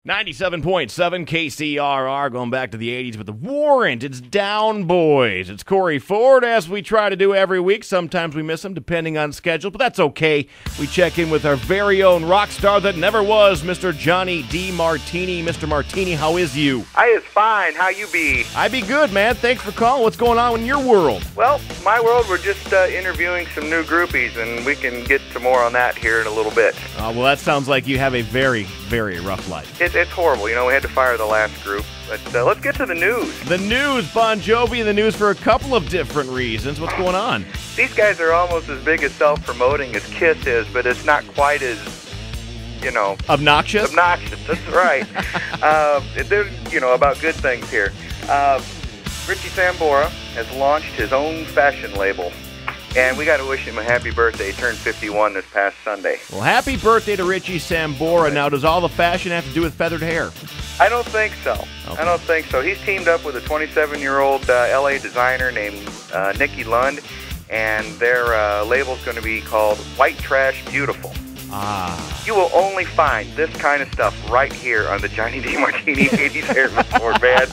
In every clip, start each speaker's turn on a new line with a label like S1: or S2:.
S1: 97.7 KCRR, going back to the 80s with the Warrant. It's Down Boys. It's Corey Ford, as we try to do every week. Sometimes we miss him, depending on schedule, but that's okay. We check in with our very own rock star that never was, Mr. Jonny DeMartini. Mr. Martini, how is you?
S2: I is fine. How you be?
S1: I be good, man. Thanks for calling. What's going on in your world?
S2: Well, my world, we're just interviewing some new groupies, and we can get to more on that here in a little bit.
S1: Well, that sounds like you have a very, very rough life.
S2: It's horrible. You know, we had to fire the last group. But let's get to the news.
S1: The news, Bon Jovi in the news for a couple of different reasons. What's going on?
S2: These guys are almost as big as self-promoting as Kiss is, but it's not quite as, you know...
S1: Obnoxious?
S2: Obnoxious, that's right. They're, about good things here. Richie Sambora has launched his own fashion label. And we got to wish him a happy birthday. He turned 51 this past Sunday.
S1: Well, happy birthday to Richie Sambora. Now, does all the fashion have to do with feathered hair?
S2: I don't think so.
S1: Okay.
S2: I don't think so. He's teamed up with a 27-year-old L.A. designer named Nikki Lund, and their label's going to be called White Trash Beautiful.
S1: Ah.
S2: You will only find this kind of stuff right here on the Jonny DeMartini 80s Hair Report, man.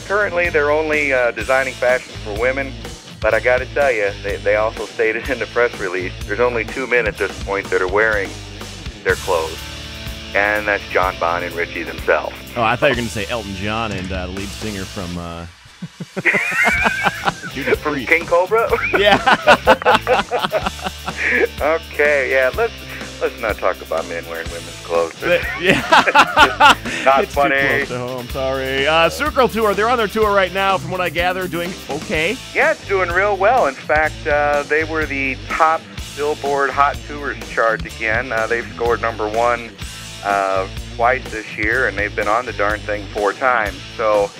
S2: Currently, they're only designing fashion for women. But I got to tell you, they also stated in the press release, there's only 2 men at this point that are wearing their clothes. And that's John Bon and Richie themselves.
S1: Oh, I thought you were going to say Elton John and the lead singer from...
S2: From King Cobra?
S1: Yeah.
S2: Okay, yeah, let's not talk about men wearing women's clothes.
S1: Yeah.
S2: Not
S1: it's
S2: funny.
S1: Too close to home, sorry. Circle Tour, they're on their tour right now, from what I gather, doing okay.
S2: Yeah, it's doing real well. In fact, they were the top Billboard Hot Tours chart again. They've scored number one twice this year, and they've been on the darn thing 4 times. So,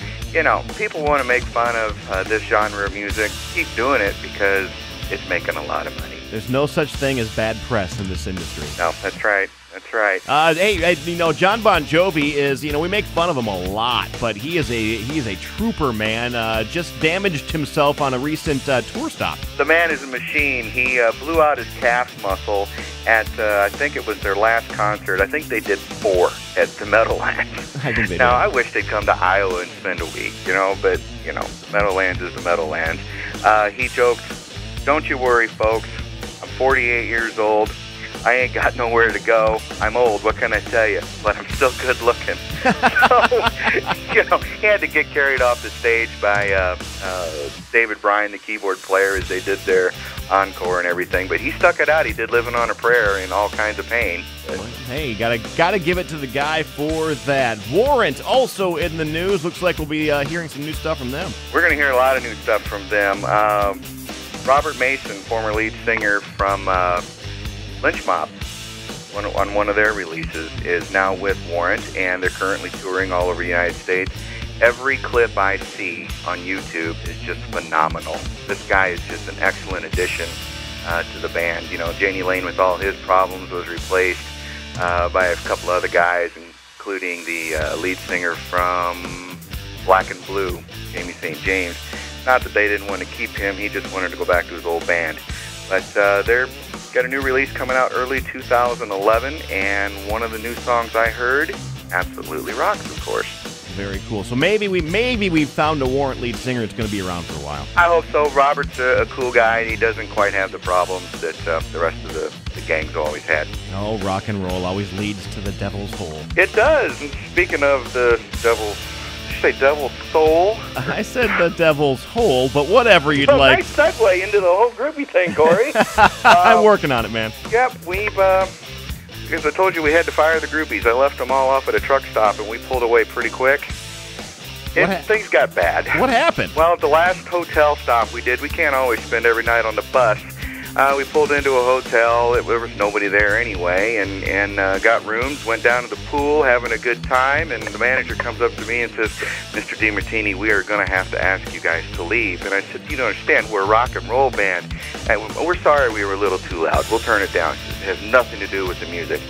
S2: people want to make fun of this genre of music. Keep doing it because it's making a lot of money.
S1: There's no such thing as bad press in this industry.
S2: No, that's right. That's right.
S1: Hey, John Bon Jovi is, we make fun of him a lot, but he is a trooper, man. Just damaged himself on a recent tour stop.
S2: The man is a machine. He blew out his calf muscle at, I think it was their last concert. I think they did 4 at the Meadowlands.
S1: I think they
S2: Now,
S1: did.
S2: I wish they'd come to Iowa and spend a week, but, Meadowlands is the Meadowlands. He joked, "Don't you worry, folks. I'm 48 years old. I ain't got nowhere to go. I'm old. What can I tell you? But I'm still good looking." So, he had to get carried off the stage by David Bryan, the keyboard player, as they did their encore and everything. But he stuck it out. He did Living on a Prayer in all kinds of pain.
S1: Well, hey, gotta give it to the guy for that. Warrant also in the news. Looks like we'll be hearing some new stuff from them.
S2: We're going to hear a lot of new stuff from them. Robert Mason, former lead singer from Lynch Mob, on one of their releases, is now with Warrant, and they're currently touring all over the United States. Every clip I see on YouTube is just phenomenal. This guy is just an excellent addition to the band. Janie Lane, with all his problems, was replaced by a couple other guys, including the lead singer from Black and Blue, Jamie St. James. Not that they didn't want to keep him, he just wanted to go back to his old band. But they're got a new release coming out early 2011, and one of the new songs I heard absolutely rocks, of course.
S1: Very cool. So maybe we found a Warrant lead singer that's going to be around for a while.
S2: I hope so. Robert's a cool guy, and he doesn't quite have the problems that the rest of the gang's always had.
S1: Oh, rock and roll always leads to the devil's hole.
S2: It does. And speaking of the devil's, did you say devil's soul?
S1: I said the devil's hole, but whatever you'd like.
S2: Nice segue into the whole groupie thing, Corey.
S1: I'm working on it, man.
S2: Yep, we've, as I told you, we had to fire the groupies. I left them all off at a truck stop, and we pulled away pretty quick. Things got bad.
S1: What happened?
S2: Well, at the last hotel stop we did, we can't always spend every night on the bus. We pulled into a hotel. There was nobody there anyway, and got rooms, went down to the pool, having a good time, and the manager comes up to me and says, "Mr. DeMartini, we are going to have to ask you guys to leave." And I said, "You don't understand, we're a rock and roll band, and we're sorry we were a little too loud. We'll turn it down." She says, "It has nothing to do with the music."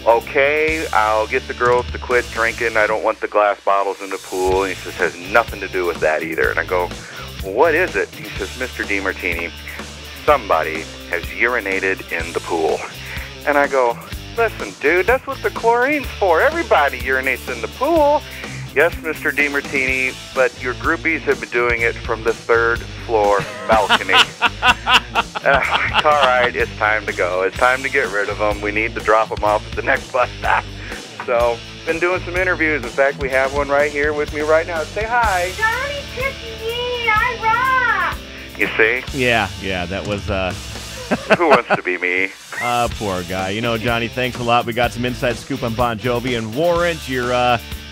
S2: "Okay, I'll get the girls to quit drinking. I don't want the glass bottles in the pool." And he says, "Has nothing to do with that either." And I go, "Well, what is it?" He says, "Mr. DeMartini, somebody has urinated in the pool." And I go, Listen, dude, that's what the chlorine's for. Everybody urinates in the pool. Yes, Mr. DeMartini, but your groupies have been doing it from the 3rd floor balcony. All right, it's time to go. It's time to get rid of them. We need to drop them off at the next bus stop. So, been doing some interviews. In fact, we have one right here with me right now. Say hi.
S3: Johnny DeMartini, I rock!
S2: You see?
S1: Yeah, that was,
S2: Who wants to be me?
S1: poor guy. You know, Johnny, thanks a lot. We got some inside scoop on Bon Jovi and Warrant. You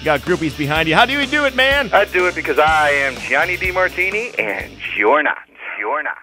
S1: got groupies behind you. How do you do it, man?
S2: I do it because I am Jonny DeMartini, and you're not. You're not.